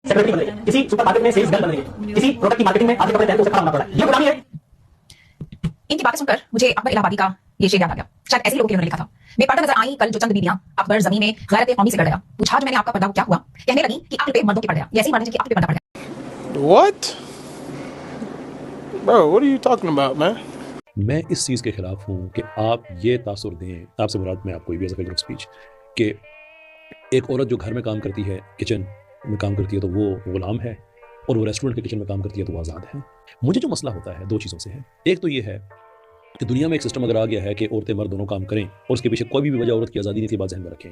Secretary बन रही है, किसी सुपर मार्केट में सेल्स गर्ल बन रही है, किसी प्रोडक्ट की मार्केटिंग में आधे कपड़े पहन के उसे खड़ा होना पड़ रहा है। ये गुलामी है। इनकी बातें सुनकर मुझे अकबर इलाहाबादी का ये शेर याद आ गया। शायद ऐसे लोगों के लिए उन्होंने लिखा था। बेपर्दा नजर आई कल जो चंद बीबियां, अकबर जमीन में गैरत कौमी से गड़ गया। पूछा जो मैंने आपका पर्दा क्या हुआ, कहने लगी कि अक्ल पे मर्दों के पड़ गया। ये ऐसी मर्द की अक्ल पे पर्दा पड़ गया। What? Bro, what are you talking about, man? मैं इस चीज़ के खिलाफ हूँ कि आप ये तासुर दें, आपसे मुराद मैं आपको भी as a figure of speech, कि एक औरत जो घर में काम करती है, किचन में काम करती है, तो वो गुलाम है, और वो रेस्टोरेंट के किचन में काम करती है तो वो आज़ाद है। मुझे जो मसला होता है दो चीज़ों से है। एक तो ये है कि दुनिया में एक सिस्टम अगर आ गया है कि औरतें मर्द दोनों काम करें और उसके पीछे कोई भी वजह औरत की आज़ादी नहीं थी, बात ज़हन में रखें।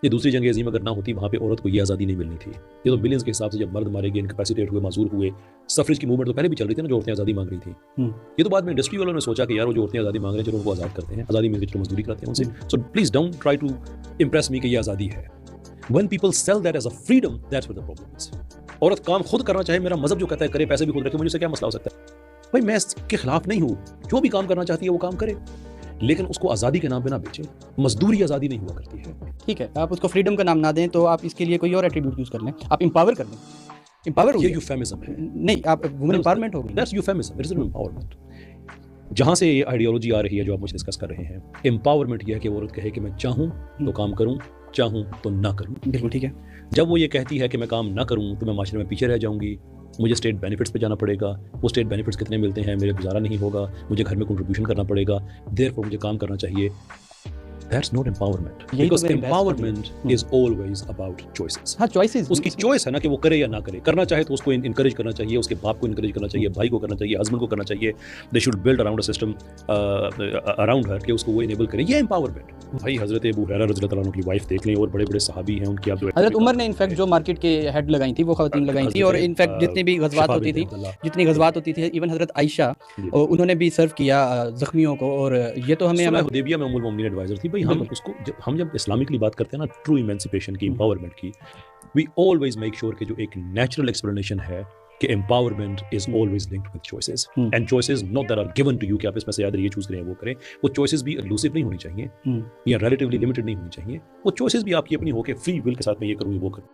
ये दूसरी जंग अजीम अगर ना होती, वहाँ पे औरत को ये आज़ादी नहीं मिलनी थी। ये तो बिलियंस के हिसाब से जब मर्द मारे गए, इनकैपेसिटेट हुए, माजूर हुए, सफरेज की मूवमेंट तो पहले भी चल रही थी ना, जो औरतें आज़ादी मांग रही थी। ये तो बाद में इंडस्ट्री वालों ने सोचा कि यार वो जो औरतें आज़ादी मांग रहे हैं, चलो उनको आज़ाद करते हैं, आज़ादी मिल गई, चलो मजदूरी करते हैं उनसे। So please don't try to impress me कि ये आज़ादी है। When people sell that as a freedom, that's where the problem is. औरत काम खुद करना चाहे, मेरा मजहब जो कहता है करे, पैसे भी खुद रखे, मुझे उससे क्या मसला हो सकता है? भाई मैं इसके खिलाफ नहीं हूँ, जो भी काम करना चाहती है वो काम करे, लेकिन उसको आज़ादी के नाम पे ना बेचे। मजदूरी आज़ादी नहीं हुआ करती है। ठीक है, आप उसको फ्रीडम का नाम ना दें तो आप इसके लिए कोई और एट्रीब्यूट यूज कर लें, आप एम्पावर कर लें। एम्पावर ये यूफेमिज्म है। नहीं, आप वुमेन एम्पावरमेंट होगी। That's euphemism, it is empowerment. जहाँ से ये आइडियोलॉजी आ रही है जो आप मुझे डिस्कस कर रहे हैं, एम्पावरमेंट यह है कि वो औरत कहे कि मैं चाहूँ तो काम करूँ, चाहूँ तो ना करूँ। बिल्कुल ठीक है। जब वो ये कहती है कि मैं काम ना करूँ तो मैं माशरे में पीछे रह जाऊँगी, मुझे स्टेट बेनिफिट्स पे जाना पड़ेगा, वो स्टेट बेनिफिट्स कितने मिलते हैं, मेरे गुजारा नहीं होगा, मुझे घर में कंट्रीब्यूशन करना पड़ेगा, देयरफॉर मुझे काम करना चाहिए। That's not empowerment. Because empowerment is always about choices. हाँ, choices. उसकी choice है ना कि वो करे या ना करे। करना चाहे तो उसको encourage करना चाहिए, उसके बाप को encourage करना चाहिए, भाई को करना चाहिए, husband को करना चाहिए। They should build around a system around her कि उसको वो enable करे। ये empowerment। भाई हज़रत अबू हुरैरा रज़ियल्लाहु अन्हु की वाइफ देख लें, और बड़े-बड़े सहाबी हैं उनकी। आप जो हज़रत उमर ने इनफैक्ट जो मार्केट के हेड लगाई थी वो ख़वातीन लगाई थी, और इनफैक्ट जितनी भी गज़वात होती थी, इवन हज़रत आयशा उन्होंने भी सर्व किया ज़ख्मियों को। और ये तो हमें हुदैबिया में उम्मुल मोमिनीन एडवाइजर थी। भाई हम उसको हम जब इस्लामिकली बात करते हैं ना, ट्रू इमेंसिपेशन की, एम्पावरमेंट की, वी ऑलवेज मेक श्योर कि जो एक नेचुरल एक्सप्लेनेशन है कि empowerment is always linked with choices, and choices not that are given to you कि आप इसमें से याद ये चूज करें वो करें। वो चॉइसेस भी एलूसिव नहीं होनी चाहिए या रिलेटिवली लिमिटेड नहीं होनी चाहिए। वो चॉइसेस भी आपकी अपनी हो के फ्री विल के साथ में ये करूँ वो करूँ।